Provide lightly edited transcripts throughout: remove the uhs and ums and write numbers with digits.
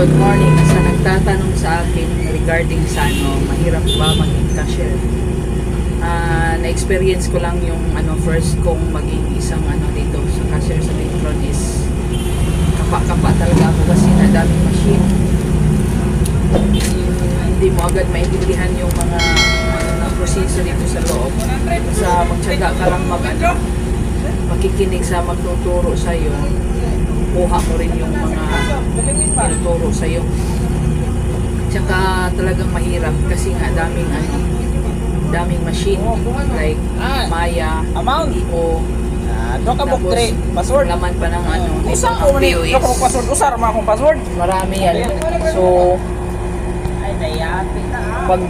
Good morning. Sa nagtatanong sa akin regarding sa mahirap ba maging cashier? Na-experience ko lang yung first kong maging isang dito sa cashier sa Metron is kapa-kapa talaga ako kasi na daming machine. Hindi mo agad maintindihan yung mga proseso dito sa loob. Sa magtyaga ka lang makikinig sa magtuturo sa iyo, kuha mo rin yung mga tinuturo sa iyo. Tsaka talagang mahirap kasi nga daming machine like Maya, EO, tapos laman pa ng Usar mo akong password. marami yan. So pag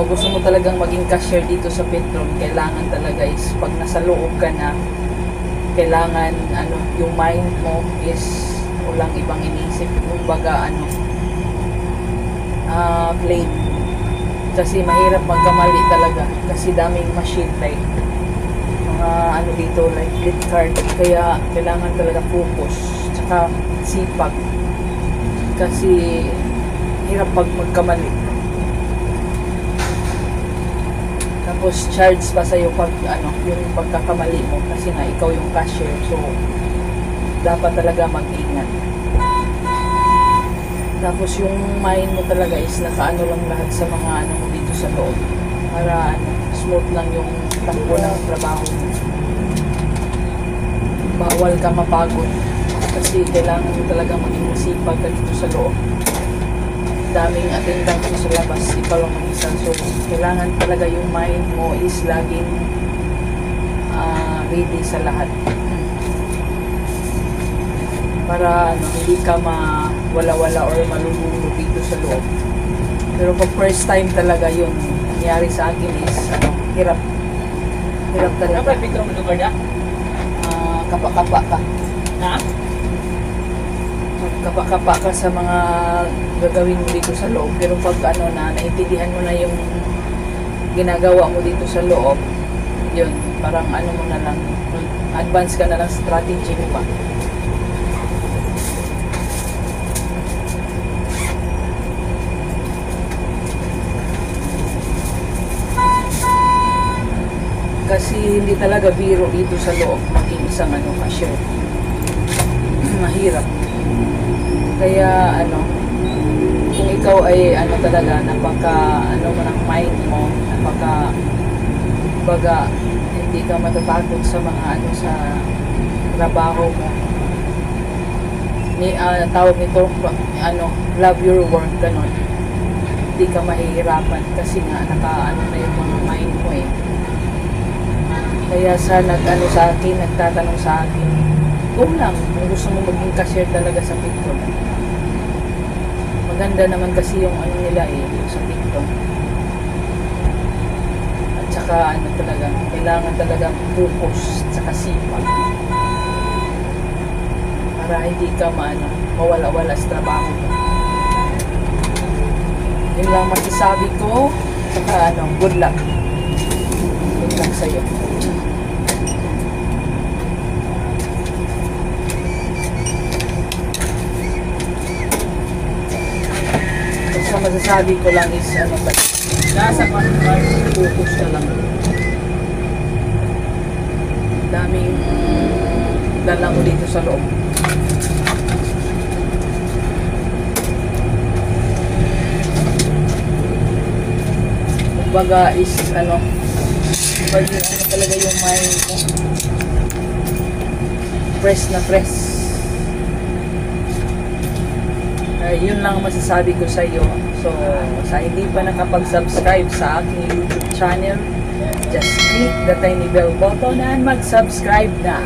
gusto mo talagang maging cashier dito sa Petron, kailangan talaga is pag nasa loob ka na, kailangan yung mind mo is walang ibang inisip, kumbaga plain, kasi mahirap magkamali talaga kasi daming machine like mga dito like flip card, kaya kailangan talaga focus tsaka sipag kasi hirap pag magkamali. Tapos charge pa sa'yo pag yung pagkakamali mo kasi nga ikaw yung cashier, so dapat talaga mag-ingat. Tapos yung mind mo talaga is nakaano lang lahat sa mga mo dito sa loob para smooth lang yung takbo ng trabaho mo. Bawal ka mapagod kasi kailangan mo talaga maging masipag ka dito sa loob. Daming attendant sa labas, ikaw lang mag-isa, so kailangan talaga yung mind mo is laging ready sa lahat para hindi ka mawala-wala or malulunod dito sa loob. Pero pag first time talaga yun nangyari sa akin is hirap talaga. Kapa-kapa ka kapa-kapa ka sa mga gagawin mo dito sa loob, pero pag naintindihan mo na yung ginagawa mo dito sa loob, yun, parang mo na lang, advance ka na lang strategy mo pa. Kasi hindi talaga biro dito sa loob maging isang cashier. Mahirap. Kaya kung ikaw ay talaga napaka mo ng mind mo, napaka baga hindi ka matatakot sa mga sa trabaho mo. Tawag nito love your work, ganon. Hindi ka mahihirapan kasi nga na yung mga mind mo eh. Kaya sa nagtatanong sa akin, kung lang kung gusto mo maging cashier talaga sa Petron. Maganda naman kasi yung nila sa Petron. At saka talaga, kailangan talaga focus at saka sipag para hindi ka mawala-wala sa trabaho mo. Yun lang masasabi ko. Saka good luck sa'yo. Basta masasabi ko lang is nasa focus ka lang. Daming dala mo dito sa loob. Kumbaga is pag talaga yung mind mo, press na press. Yun lang masasabi ko sa iyo. So sa hindi pa nakapag-subscribe sa aking YouTube channel, just click the tiny bell button and mag-subscribe na.